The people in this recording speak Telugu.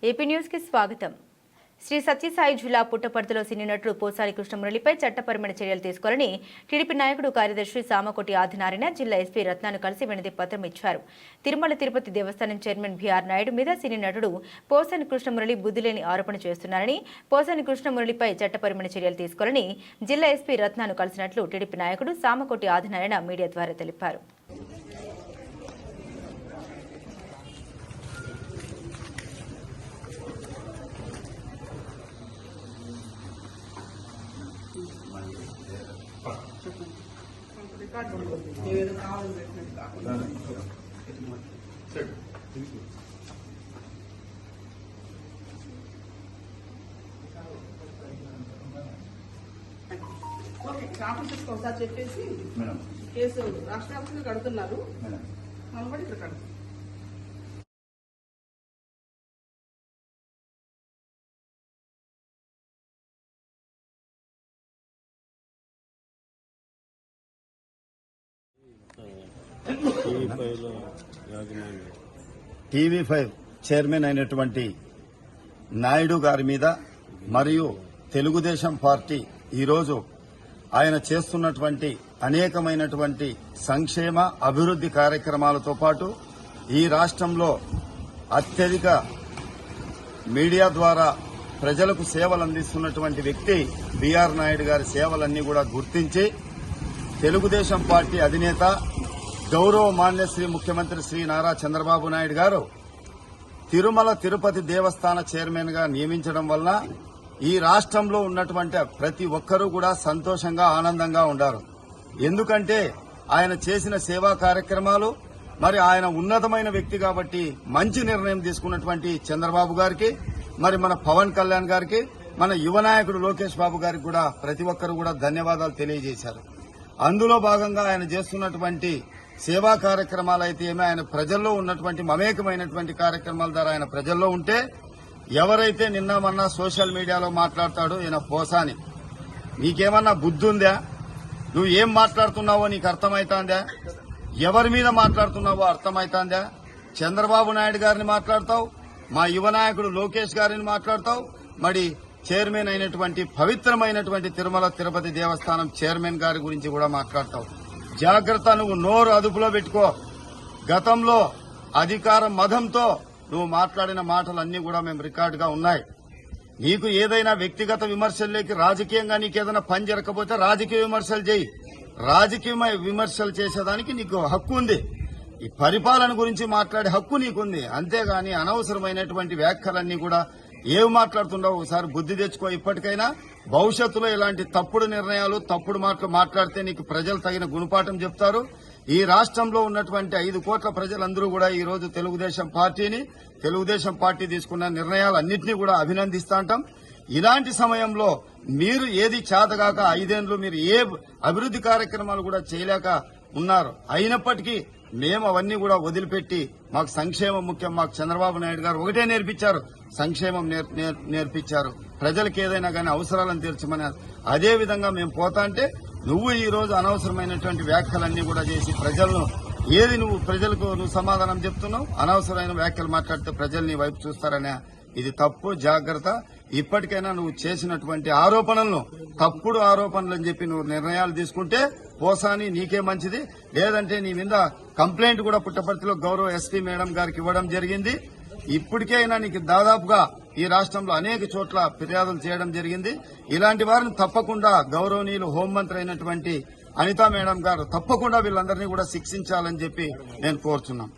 ఏపీ న్యూస్ కి స్వాగతం. శ్రీ సత్యసాయి జిల్లా పుట్టపర్తిలో సినీ నటుడు పోసాని కృష్ణమురళిపై చట్టపరమైన చర్యలు తీసుకోవాలని టీడీపీ నాయకుడు కార్యదర్శి సామకోటి ఆదినారాయణ జిల్లా ఎస్పీ రత్నాను కలిసి వినతి పత్రం ఇచ్చారు. తిరుమల తిరుపతి దేవస్థానం చైర్మన్ బిఆర్ నాయుడు మీద సినీ నటుడు పోసాని కృష్ణమురళి బుద్ధిలేని ఆరోపణ చేస్తున్నారని, పోసాని కృష్ణమురళిపై చట్టపరమైన చర్యలు తీసుకోవాలని జిల్లా ఎస్పీ రత్నాను కలిసినట్లు టీడీపీ నాయకుడు సామకోటి ఆదినారాయణ మీడియా ద్వారా తెలిపారు. ఆఫీసర్కి ఒకసారి చెప్పేసి కేసు రాష్ట్ర ఆఫీసులు కడుతున్నారు, మనం కూడా ఇక్కడ కడుతున్నాం. టీవీ5 చైర్మన్ అయినటువంటి నాయుడు గారి మీద మరియు తెలుగుదేశం పార్టీ ఈరోజు ఆయన చేస్తున్నటువంటి అనేకమైనటువంటి సంక్షేమ అభివృద్ది కార్యక్రమాలతో పాటు ఈ రాష్ట్రంలో అత్యధిక మీడియా ద్వారా ప్రజలకు సేవలు అందిస్తున్నటువంటి వ్యక్తి బిఆర్ నాయుడు గారి సేవలన్నీ కూడా గుర్తించి తెలుగుదేశం పార్టీ అధినేత గౌరవ మాన్యశ్రీ ముఖ్యమంత్రి శ్రీ నారా చంద్రబాబు నాయుడు గారు తిరుమల తిరుపతి దేవస్థాన చైర్మన్ గా నియమించడం వల్ల ఈ రాష్ట్రంలో ఉన్నటువంటి ప్రతి ఒక్కరూ కూడా సంతోషంగా ఆనందంగా ఉండారు. ఎందుకంటే ఆయన చేసిన సేవా కార్యక్రమాలు, మరి ఆయన ఉన్నతమైన వ్యక్తి కాబట్టి మంచి నిర్ణయం తీసుకున్నటువంటి చంద్రబాబు గారికి, మరి మన పవన్ కళ్యాణ్ గారికి, మన యువ నాయకుడు లోకేష్ బాబు గారికి కూడా ప్రతి ఒక్కరు కూడా ధన్యవాదాలు తెలియజేశారు. అందులో భాగంగా ఆయన చేస్తున్నటువంటి సేవా కార్యక్రమాలు అయితే ఏమో, ఆయన ప్రజల్లో ఉన్నటువంటి మమేకమైనటువంటి కార్యక్రమాల ద్వారా ఆయన ప్రజల్లో ఉంటే, ఎవరైతే నిన్న మొన్న సోషల్ మీడియాలో మాట్లాడతాడో ఈయన పోసాని, నీకేమన్నా బుద్ధి ఉందా? నువ్వు ఏం మాట్లాడుతున్నావో నీకు అర్థమైతాందా? ఎవరి మీద మాట్లాడుతున్నావో అర్థమైతాందా? చంద్రబాబు నాయుడు గారిని మాట్లాడతావు, మా యువ నాయకుడు లోకేష్ గారిని మాట్లాడతావు, మరి చైర్మన్ అయినటువంటి పవిత్రమైనటువంటి తిరుమల తిరుపతి దేవస్థానం చైర్మన్ గారి గురించి కూడా మాట్లాడతావు. జాగ్రత్త, నువ్వు నోరు అదుపులో పెట్టుకో. గతంలో అధికారం మదంతో నువ్వు మాట్లాడిన మాటలన్నీ కూడా మేము రికార్డుగా ఉన్నాయి. నీకు ఏదైనా వ్యక్తిగత విమర్శల్లోకి రాజకీయంగా నీకేదైనా పని జరగకపోతే రాజకీయ విమర్శలు చేయి. రాజకీయ విమర్శలు చేసేదానికి నీకు హక్కు ఉంది. ఈ పరిపాలన గురించి మాట్లాడే హక్కు నీకుంది. అంతేగాని అనవసరమైనటువంటి వ్యాఖ్యలన్నీ కూడా ఏవి మాట్లాడుతున్నావు ఒకసారి బుద్ధి తెచ్చుకో. ఇప్పటికైనా భవిష్యత్తులో ఇలాంటి తప్పుడు నిర్ణయాలు, తప్పుడు మాటలు మాట్లాడితే నీకు ప్రజలు తగిన గుణపాఠం చెప్తారు. ఈ రాష్ట్రంలో ఉన్నటువంటి 5 కోట్ల ప్రజలందరూ కూడా ఈ రోజు తెలుగుదేశం పార్టీ తీసుకున్న నిర్ణయాలన్నింటినీ కూడా అభినందిస్తా ఉంటాం. ఇలాంటి సమయంలో మీరు ఏది చేతగాక 5 ఏళ్లు మీరు ఏ అభివృద్ది కార్యక్రమాలు కూడా చేయలేక ఉన్నారు. అయినప్పటికీ మేము అవన్నీ కూడా వదిలిపెట్టి మాకు సంక్షేమం ముఖ్యం. మాకు చంద్రబాబు నాయుడు గారు ఒకటే నేర్పించారు, సంక్షేమం నేర్పించారు. ప్రజలకు ఏదైనా కానీ అవసరాలను తీర్చమని. అదే విధంగా మేము పోతా అంటే నువ్వు ఈ రోజు అనవసరమైనటువంటి వ్యాఖ్యలన్నీ కూడా చేసి ప్రజలకు నువ్వు సమాధానం చెప్తున్నావు. అనవసరమైన వ్యాఖ్యలు మాట్లాడితే ప్రజలు నీ వైపు చూస్తారనే ఇది తప్పు. జాగ్రత్త. ఇప్పటికైనా నువ్వు చేసినటువంటి ఆరోపణలను తప్పుడు ఆరోపణలు అని చెప్పి నువ్వు నిర్ణయాలు తీసుకుంటే పోసాని నీకే మంచిది. లేదంటే నీ మీద కంప్లైంట్ కూడా పుట్టపర్తిలో గౌరవ ఎస్పీ మేడం గారికి ఇవ్వడం జరిగింది. ఇప్పటికైనా నీకు దాదాపుగా ఈ రాష్ట్రంలో అనేక చోట్ల ఫిర్యాదులు చేయడం జరిగింది. ఇలాంటి వారిని తప్పకుండా గౌరవనీయులు హోంమంత్రి అయినటువంటి అనితా మేడం గారు తప్పకుండా వీళ్ళందరినీ కూడా శిక్షించాలని చెప్పి నేను కోరుతున్నాను.